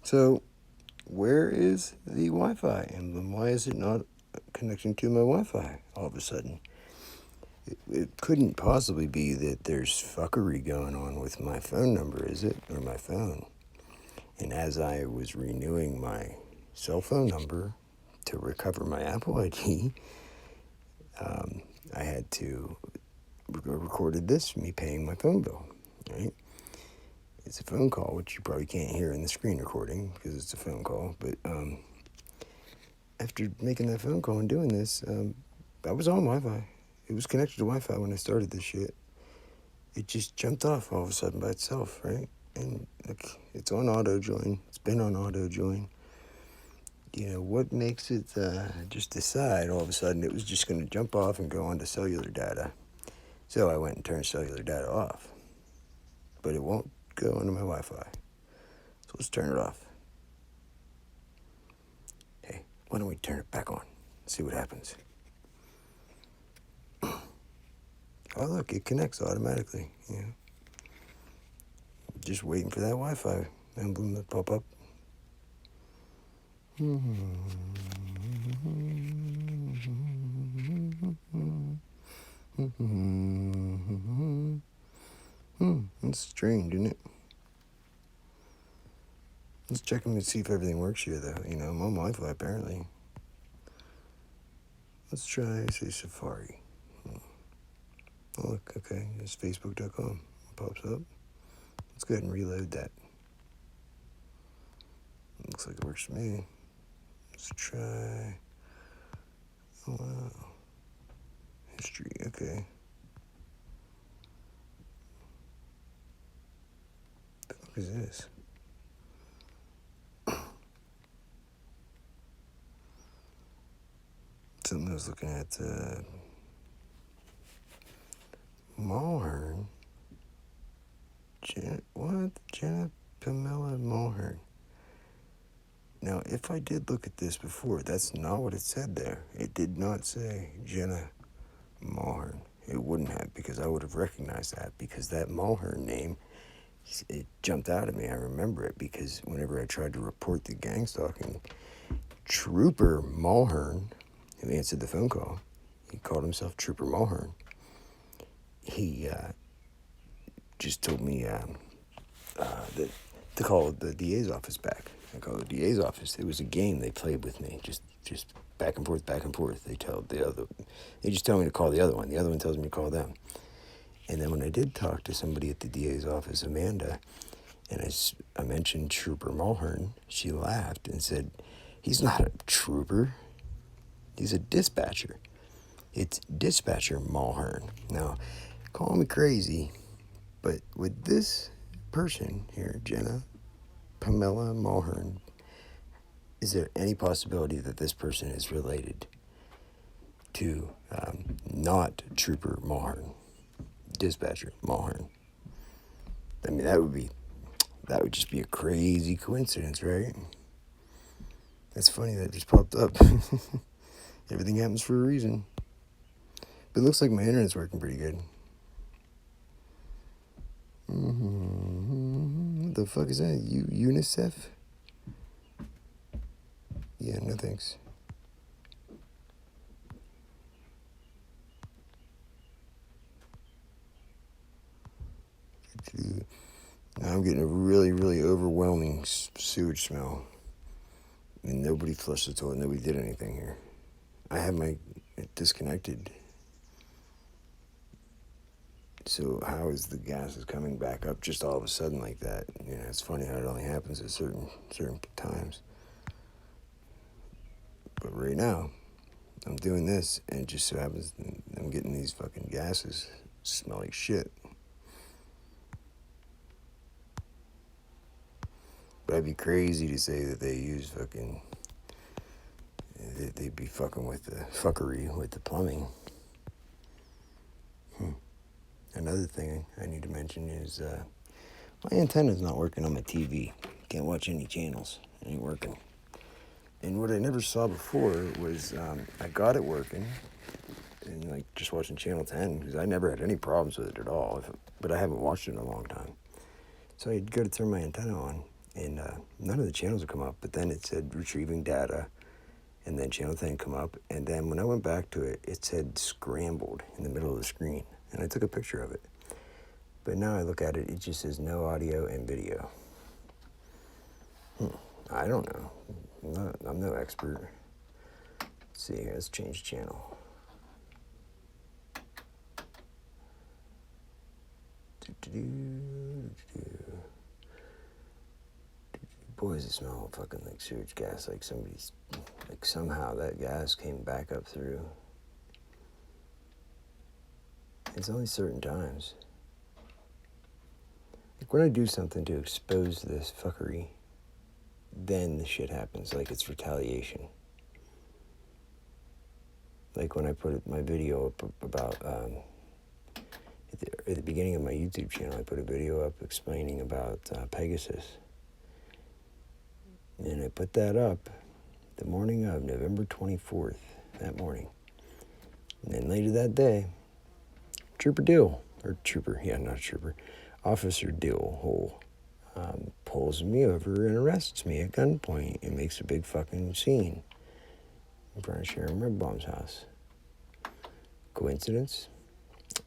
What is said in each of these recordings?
So, where is the Wi-Fi emblem? Why is it not connecting to my Wi-Fi all of a sudden? It couldn't possibly be that there's fuckery going on with my phone number, is it? Or my phone. And as I was renewing my cell phone number to recover my Apple ID, I had to recorded this, me paying my phone bill, right? It's a phone call, which you probably can't hear in the screen recording because it's a phone call. But after making that phone call and doing this, I was on Wi-Fi. It was connected to Wi-Fi when I started this shit. It just jumped off all of a sudden by itself, right? And look, it's on auto join. It's been on auto join. You know, what makes it just decide all of a sudden it was just going to jump off and go onto cellular data? So I went and turned cellular data off. But it won't go onto my Wi-Fi. So let's turn it off. Hey, why don't we turn it back on? See what happens. Oh, look, it connects automatically. You know, just waiting for that Wi-Fi emblem to pop up. That's strange, isn't it? Let's check and see if everything works here, though. You know, I'm on Wi-Fi, apparently. Let's try, say, Safari. Oh, look, okay, it's facebook.com. It pops up. Let's go ahead and reload that. Looks like it works for me. Let's try. Oh, wow. History, okay. The fuck is this? Something I was looking at, Mulhern. Jenna Pamela Mulhern. Now, if I did look at this before, that's not what it said there. It did not say Jenna Mulhern. It wouldn't have, because I would have recognized that, because that Mulhern name, it jumped out at me. I remember it because whenever I tried to report the gang stalking, Trooper Mulhern, who answered the phone call, he called himself Trooper Mulhern. He just told me that to call the DA's office back. I called the DA's office. It was a game they played with me, just back and forth, back and forth. They just tell me to call the other one. The other one tells me to call them. And then when I did talk to somebody at the DA's office, Amanda, and I mentioned Trooper Mulhern, she laughed and said, "He's not a trooper. He's a dispatcher. It's Dispatcher Mulhern." Now, call me crazy, but with this person here, Jenna Pamela Mulhern, is there any possibility that this person is related to not Trooper Mulhern, Dispatcher Mulhern? I mean, that would just be a crazy coincidence, right? That's funny that just popped up. Everything happens for a reason. But it looks like my internet's working pretty good. What the fuck is that? UNICEF? Yeah, no thanks. Now I'm getting a really, really overwhelming sewage smell. And nobody flushed the toilet. Nobody did anything here. I have my disconnected. So how is the gases coming back up just all of a sudden like that? You know, it's funny how it only happens at certain times. But right now, I'm doing this, and it just so happens I'm getting these fucking gases. Smell like shit. But I'd be crazy to say that they use fucking... They'd be fucking with the fuckery with the plumbing. Another thing I need to mention is my antenna's not working on my TV. Can't watch any channels. It ain't working. And what I never saw before was I got it working, and like just watching Channel 10, because I never had any problems with it at all, but I haven't watched it in a long time. So I'd go to turn my antenna on, and none of the channels would come up. But then it said retrieving data, and then channel 10 come up, and then when I went back to it, it said scrambled in the middle of the screen, and I took a picture of it. But now I look at it, it just says no audio and video. I don't know. I'm no expert. Let's see here, let's change channel. Boy, does it smell fucking like sewage gas, like somebody's, like somehow that gas came back up through. It's only certain times. Like when I do something to expose this fuckery, then the shit happens, like it's retaliation. Like when I put my video up about, at the beginning of my YouTube channel, I put a video up explaining about Pegasus. And I put that up the morning of November 24th, that morning. And then later that day, Officer Dill pulls me over and arrests me at gunpoint and makes a big fucking scene in front of Sharon Ribbaum's house. Coincidence?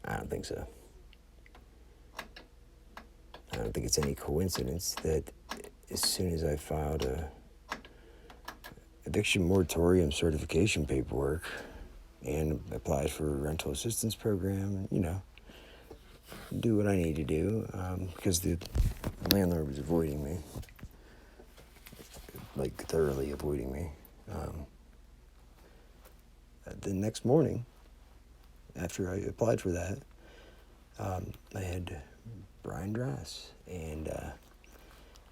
I don't think so. I don't think it's any coincidence that as soon as I filed a eviction moratorium certification paperwork and applied for a rental assistance program, do what I need to do, because the landlord was avoiding me, like thoroughly avoiding me. The next morning, after I applied for that, I had Brian Drass and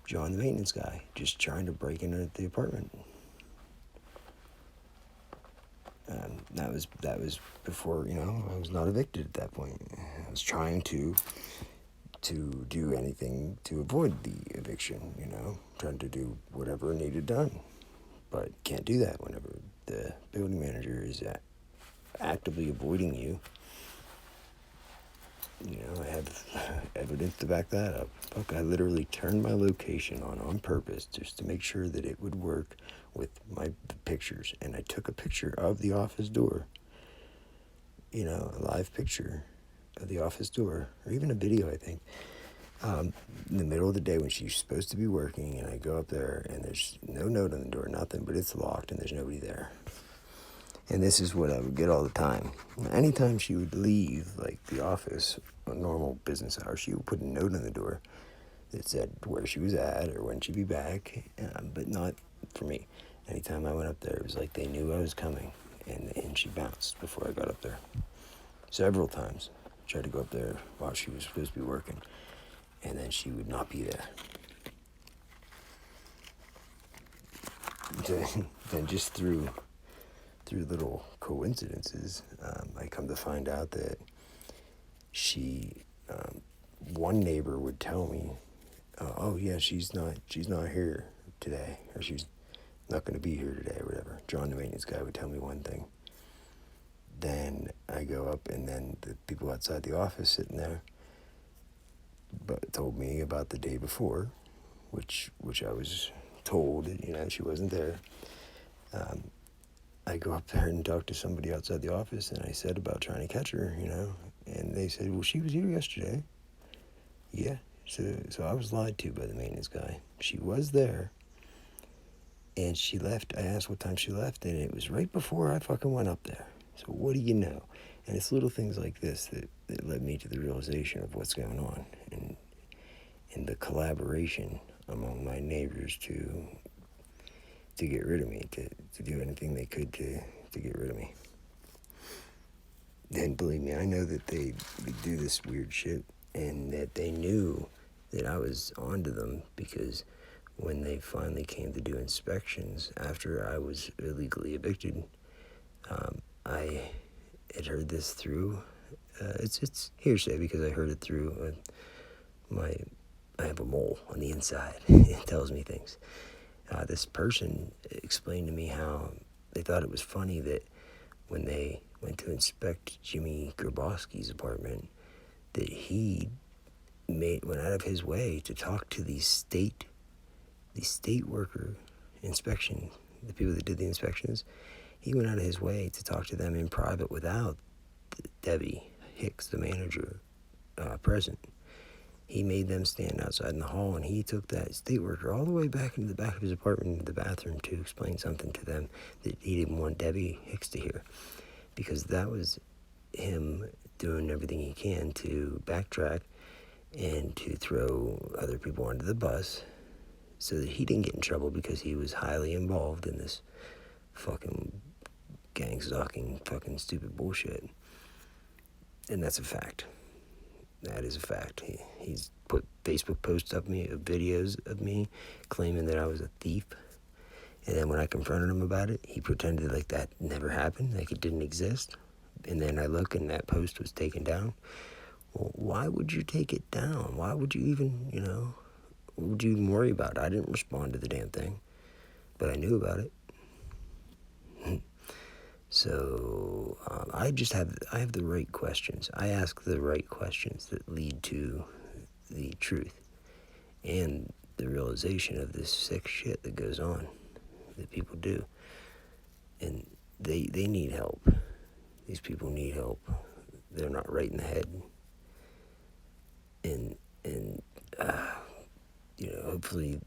John, the maintenance guy, just trying to break in at the apartment. That was before, I was not evicted at that point. I was trying to do anything to avoid the eviction, trying to do whatever needed done. But can't do that whenever the building manager is actively avoiding you. I have evidence to back that up. Fuck, I literally turned my location on purpose just to make sure that it would work with my pictures. And I took a picture of the office door, a live picture of the office door, or even a video, I think, in the middle of the day when she's supposed to be working, and I go up there and there's no note on the door, nothing, but it's locked and there's nobody there. And this is what I would get all the time. Anytime she would leave, like the office, on normal business hours, she would put a note on the door that said where she was at or when she'd be back, but not for me. Anytime I went up there, it was like they knew I was coming, and she bounced before I got up there. Several times, I tried to go up there while she was supposed to be working, and then she would not be there. Then just through little coincidences, I come to find out that one neighbor would tell me, oh yeah, she's not here today, or she's not going to be here today, or whatever. John, the maintenance guy, would tell me one thing. Then I go up, and then the people outside the office sitting there told me about the day before, which I was told, she wasn't there. I go up there and talk to somebody outside the office, and I said about trying to catch her, and they said, well, she was here yesterday. Yeah, so I was lied to by the maintenance guy. She was there, and she left. I asked what time she left, and it was right before I fucking went up there. So what do you know? And it's little things like this that led me to the realization of what's going on, and the collaboration among my neighbors to get rid of me, to do anything they could to get rid of me. And believe me, I know that they do this weird shit, and that they knew that I was onto them, because when they finally came to do inspections after I was illegally evicted, I had heard this through, it's hearsay because I heard it through I have a mole on the inside. It tells me things. This person explained to me how they thought it was funny that when they went to inspect Jimmy Grabowski's apartment, that he went out of his way to talk to the state the state worker inspection, the people that did the inspections, he went out of his way to talk to them in private without Debbie Hicks, the manager, present. He made them stand outside in the hall, and he took that state worker all the way back into the back of his apartment, into the bathroom, to explain something to them that he didn't want Debbie Hicks to hear, because that was him doing everything he can to backtrack and to throw other people under the bus so that he didn't get in trouble, because he was highly involved in this fucking gang-stalking fucking stupid bullshit. And that's a fact. That is a fact. He's put Facebook posts of me, videos of me, claiming that I was a thief. And then when I confronted him about it, he pretended like that never happened, like it didn't exist. And then I look and that post was taken down. Well, why would you take it down? Why would you even, what would you even worry about it? I didn't respond to the damn thing, but I knew about it. So I have the right questions. I ask the right questions that lead to the truth and the realization of this sick shit that goes on, that people do. And they need help. These people need help. They're not right in the head. And hopefully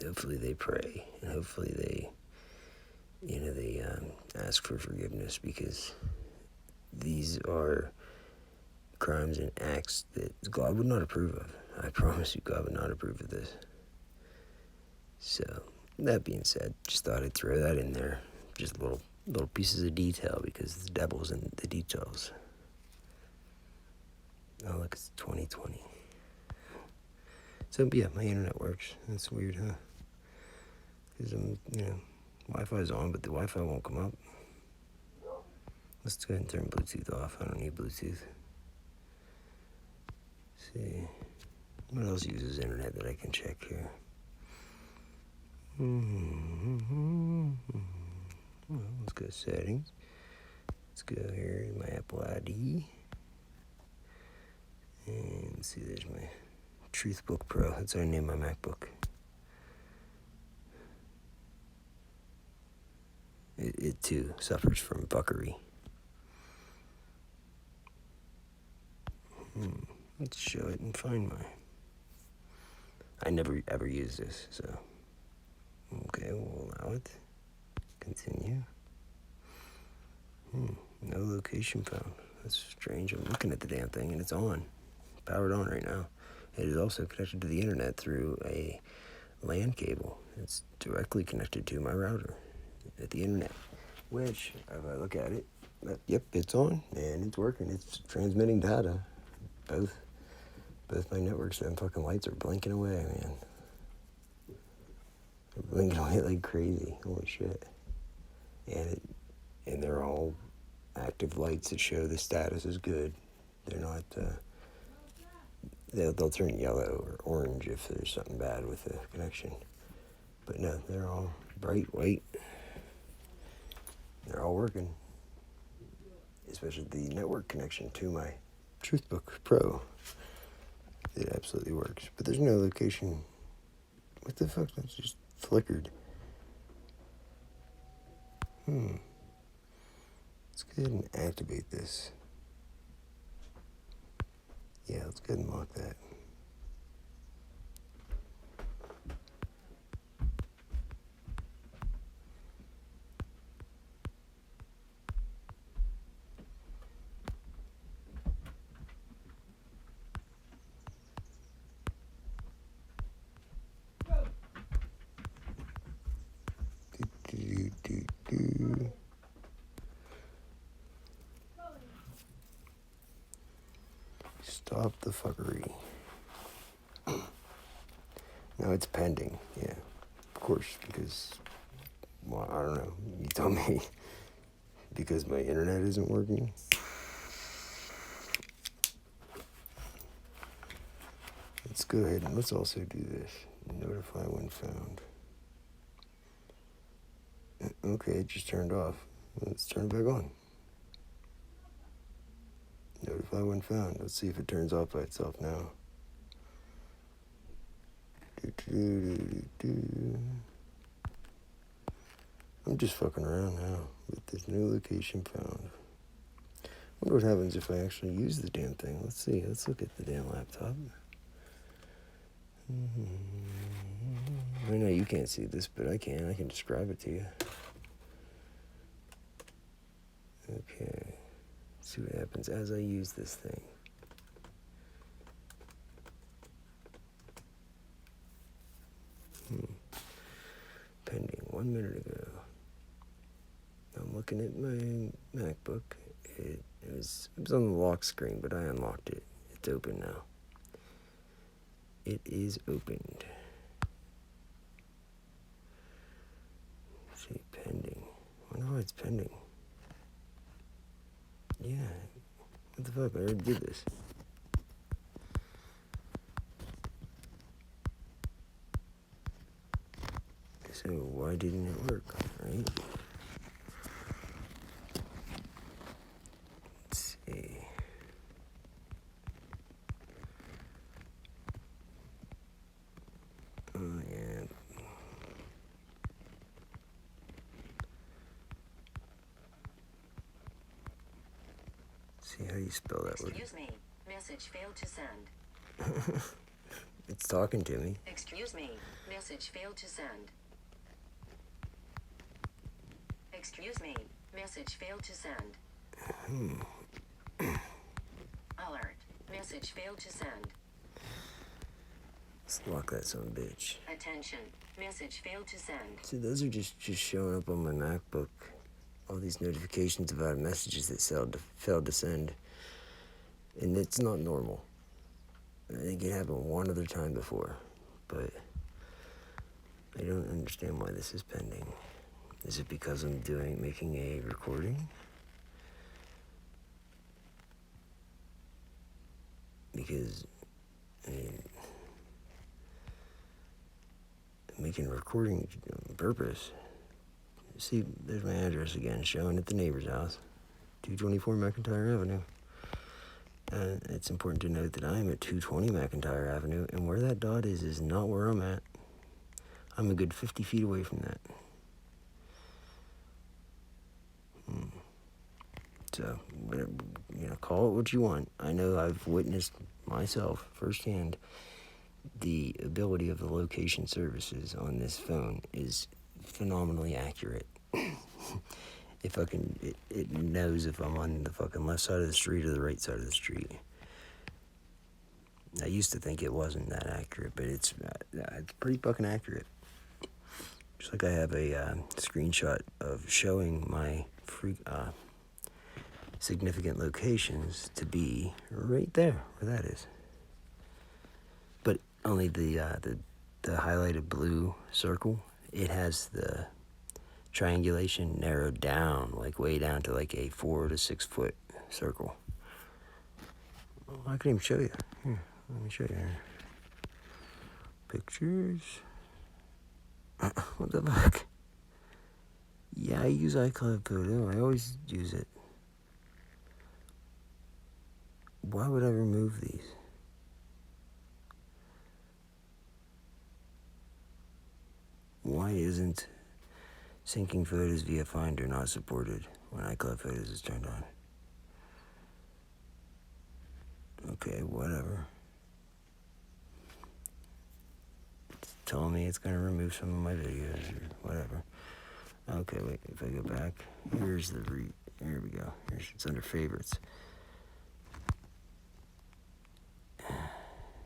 they pray, and hopefully they ask for forgiveness, because these are crimes and acts that God would not approve of. I promise you, God would not approve of this. So, that being said, just thought I'd throw that in there. Just little pieces of detail, because the devil's in the details. Oh, look, it's 2020. So, yeah, my internet works. That's weird, huh? Because Wi-Fi's on, but the Wi-Fi won't come up. Let's go ahead and turn Bluetooth off. I don't need Bluetooth. Let's see. What else uses internet that I can check here? Well, let's go to settings. Let's go here to my Apple ID. And let's see, there's my Truthbook Pro. That's how I name my MacBook. It too suffers from fuckery. Let's show it and find my... I never ever use this, so... Okay, we'll allow it. Continue. No location found. That's strange. I'm looking at the damn thing and it's on. Powered on right now. It is also connected to the internet through a LAN cable. It's directly connected to my router at the internet. Which, if I look at it, yep, it's on and it's working. It's transmitting data. Both my networks, them fucking lights are blinking away, man. They're blinking away like crazy. Holy shit. And they're all active lights that show the status is good. They're not, they'll turn yellow or orange if there's something bad with the connection. But no, they're all bright white. They're all working. Especially the network connection to my Truthbook Pro. It absolutely works. But there's no location. What the fuck? That's just flickered. Let's go ahead and activate this. Yeah, let's go ahead and lock that. Stop the fuckery. No, it's pending. Yeah, of course, because, well, I don't know. You tell me. Because my internet isn't working. Let's go ahead and let's also do this. Notify when found. Okay, it just turned off. Let's turn it back on. Notify when found. Let's see if it turns off by itself now. I'm just fucking around now with this new location found. Wonder what happens if I actually use the damn thing. Let's see. Let's look at the damn laptop. I know you can't see this, but I can. I can describe it to you. Okay. Let's see what happens as I use this thing. Pending 1 minute ago. I'm looking at my MacBook. It was on the lock screen, but I unlocked it. It's open now. It is opened. Let's see, pending. I wonder why it's pending. Yeah. What the fuck? I already did this. So why didn't it work, right? Let's see. Oh, yeah. See how you spell that word. Excuse me. Message failed to send. It's talking to me. Excuse me. Message failed to send. Excuse me. Message failed to send. Alert. Message failed to send. Let's lock that son of a bitch. Attention. Message failed to send. See, those are just showing up on my MacBook. All these notifications about messages that failed to send. And it's not normal. I think it happened one other time before. But I don't understand why this is pending. Is it because I'm making a recording? Because, I mean, I'm making a recording on purpose. See, there's my address again, showing at the neighbor's house, 224 McIntyre Avenue. It's important to note that I am at 220 McIntyre Avenue, and where that dot is not where I'm at. I'm a good 50 feet away from that. So, whatever, call it what you want. I know I've witnessed myself firsthand the ability of the location services on this phone is phenomenally accurate. It knows if I'm on the fucking left side of the street or the right side of the street. I used to think it wasn't that accurate, but it's pretty fucking accurate. Just like I have a screenshot of showing my significant locations to be right there, where that is. But only the highlighted blue circle, it has the triangulation narrowed down, like way down to like a 4 to 6 foot circle. Oh, I can even show you. Here, let me show you here. Pictures. What the fuck? Yeah, I use iCloud Photo. I always use it. Why would I remove these? Why isn't syncing photos via Finder not supported when iCloud Photos is turned on? Okay, whatever. It's telling me it's going to remove some of my videos or whatever. Okay, wait, if I go back, here's here we go. It's under favorites.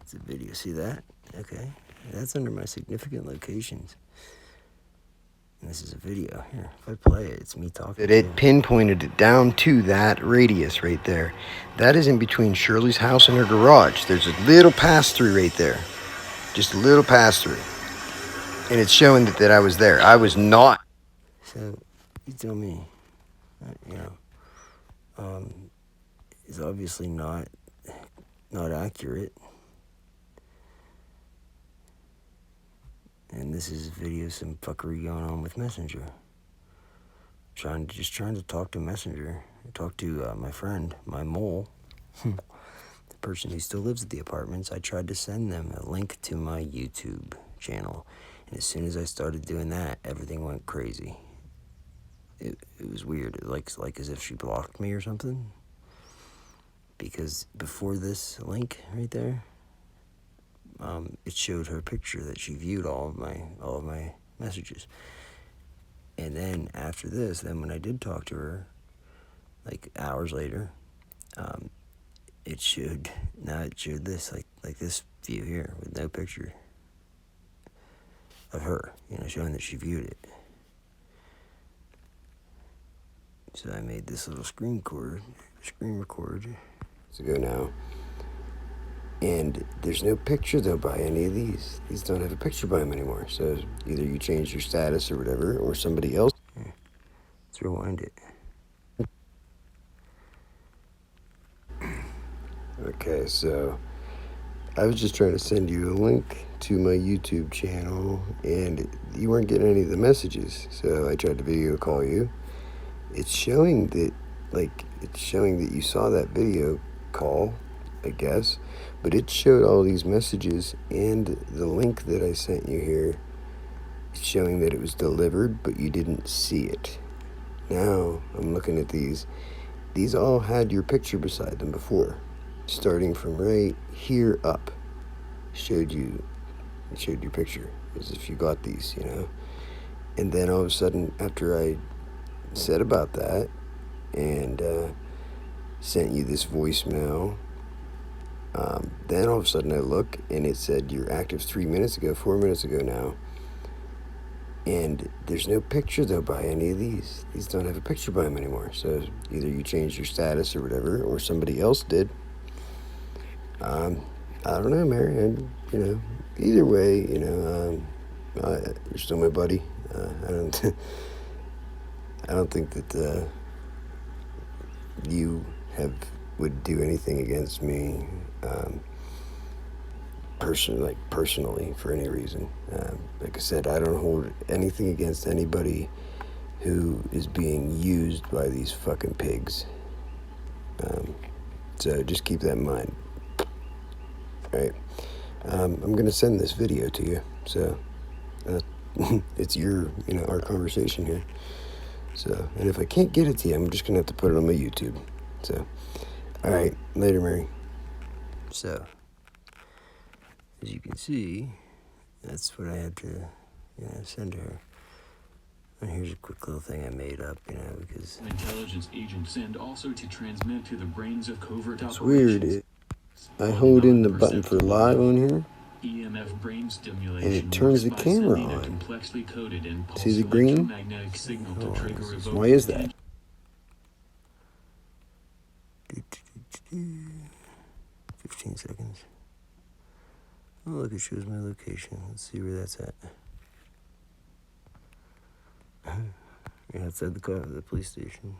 It's a video, see that? Okay, that's under my significant locations. And this is a video. Here, if I play it, it's me talking. It pinpointed it down to that radius right there. That is in between Shirley's house and her garage. There's a little pass-through right there. Just a little pass-through. And it's showing that I was there. I was not. So, you tell me, it's obviously not accurate. And this is a video of some fuckery going on with Messenger. Trying to talk to Messenger. Talk to my friend, my mole. The person who still lives at the apartments. I tried to send them a link to my YouTube channel. And as soon as I started doing that, everything went crazy. It was weird. It like as if she blocked me or something. Because before this link right there, it showed her picture that she viewed all of my messages. And then after this, then when I did talk to her, like hours later, it showed this like this view here with no picture of her, showing that she viewed it. So I made this little screen record ago now. And there's no picture, though, by any of these. These don't have a picture by them anymore. So either you changed your status or whatever, or somebody else. Here, let's rewind it. Okay, so I was just trying to send you a link to my YouTube channel, and you weren't getting any of the messages. So I tried to video call you. It's showing that you saw that video call, I guess, but it showed all these messages, and the link that I sent you here is showing that it was delivered, but you didn't see it. Now I'm looking at these. These all had your picture beside them before, starting from right here up. It showed your picture as if you got these, And then all of a sudden, after I said about that and sent you this voicemail, then all of a sudden I look and it said you're active 4 minutes ago now, and there's no picture, though, by any of these. These don't have a picture by them anymore. So either you changed your status or whatever, or somebody else did. I don't know, Mary. Either way, you're still my buddy. I don't think that you would do anything against me, personally, for any reason. Like I said, I don't hold anything against anybody who is being used by these fucking pigs. So just keep that in mind. Right? I'm gonna send this video to you. So it's our conversation here. So, and if I can't get it to you, I'm just gonna have to put it on my YouTube. So, all right, later, Mary. So, as you can see, that's what I had to, send to her. And here's a quick little thing I made up, because intelligence agents and also to transmit to the brains of covert it's operations. weird. I hold in the button for live on here, EMF brain stimulation, and it turns the camera on. complexly coded See the green? electromagnetic signal to trigger Why is that? 15 seconds. Oh, look, it shows my location. Let's see where that's at. Yeah, outside the police station.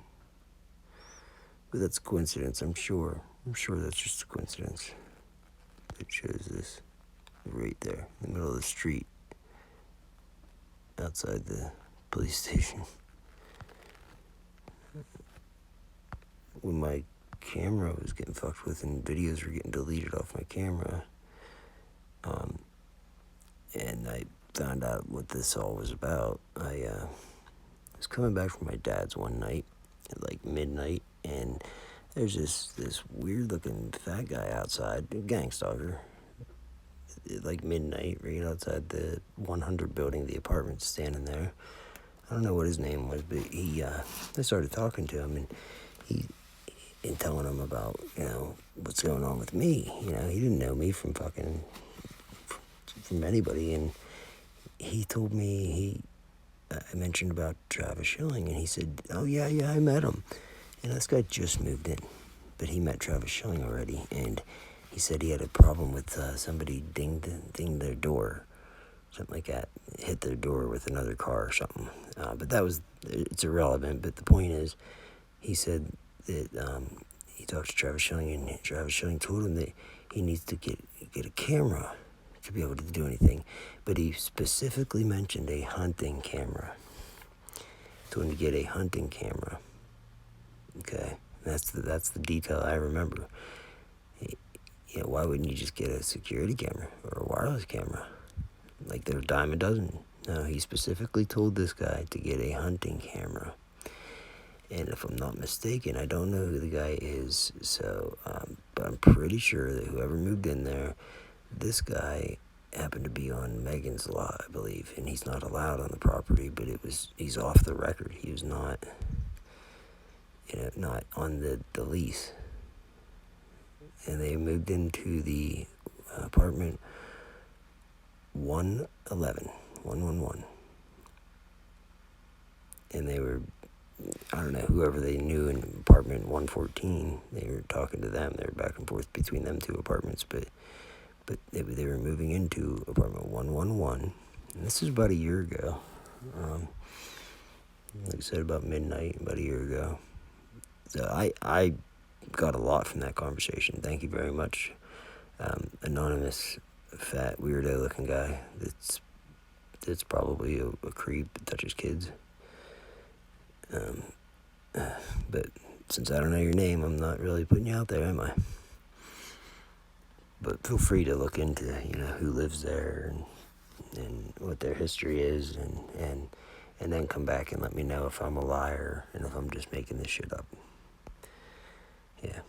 But that's a coincidence, I'm sure. I'm sure that's just a coincidence. It shows this right there, in the middle of the street, outside the police station. When my camera was getting fucked with and videos were getting deleted off my camera, and I found out what this all was about, I was coming back from my dad's one night at like midnight, and there's this weird looking fat guy outside, a gang stalker, at like midnight, right outside the 100 building, the apartment, standing there. I don't know what his name was, but I started talking to him, and telling him about, what's going on with me. He didn't know me from anybody, and he told me, I mentioned about Travis Schilling, and he said, oh, yeah, I met him. And this guy just moved in, but he met Travis Schilling already, and he said he had a problem with somebody dinged their door, something like that, hit their door with another car or something. But it's irrelevant, but the point is, he said that he talked to Travis Schilling, and Travis Schilling told him that he needs to get a camera to be able to do anything. But he specifically mentioned a hunting camera. Told him to get a hunting camera. Okay, that's the detail I remember. Why wouldn't you just get a security camera or a wireless camera? like they're a dime a dozen. No, he specifically told this guy to get a hunting camera. And if I'm not mistaken, I don't know who the guy is, so, but I'm pretty sure that whoever moved in there, this guy happened to be on Megan's lot, I believe, and he's not allowed on the property, but he's off the record. He was not, not on the lease. And they moved into the apartment 111. And they were, I don't know, whoever they knew in apartment 114, they were talking to them. They were back and forth between them two apartments, but they were moving into apartment 111. And this is about a year ago. Like I said, about midnight, about a year ago. So I got a lot from that conversation. Thank you very much. Anonymous, fat, weirdo-looking guy that's probably a creep that touches kids. But since I don't know your name, I'm not really putting you out there, am I? But feel free to look into, who lives there and what their history is, and then come back and let me know if I'm a liar and if I'm just making this shit up. Yeah.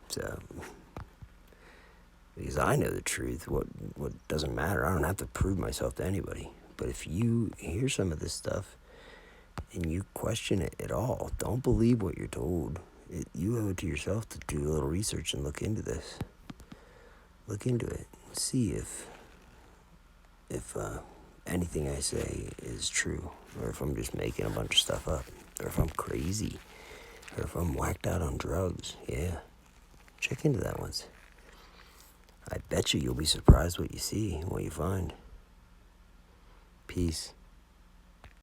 So, because I know the truth, what doesn't matter. I don't have to prove myself to anybody. But if you hear some of this stuff and you question it at all, don't believe what you're told. You owe it to yourself to do a little research and look into this. Look into it. See if anything I say is true, or if I'm just making a bunch of stuff up, or if I'm crazy, or if I'm whacked out on drugs. Yeah. Check into that once. I bet you'll be surprised what you see and what you find. Peace.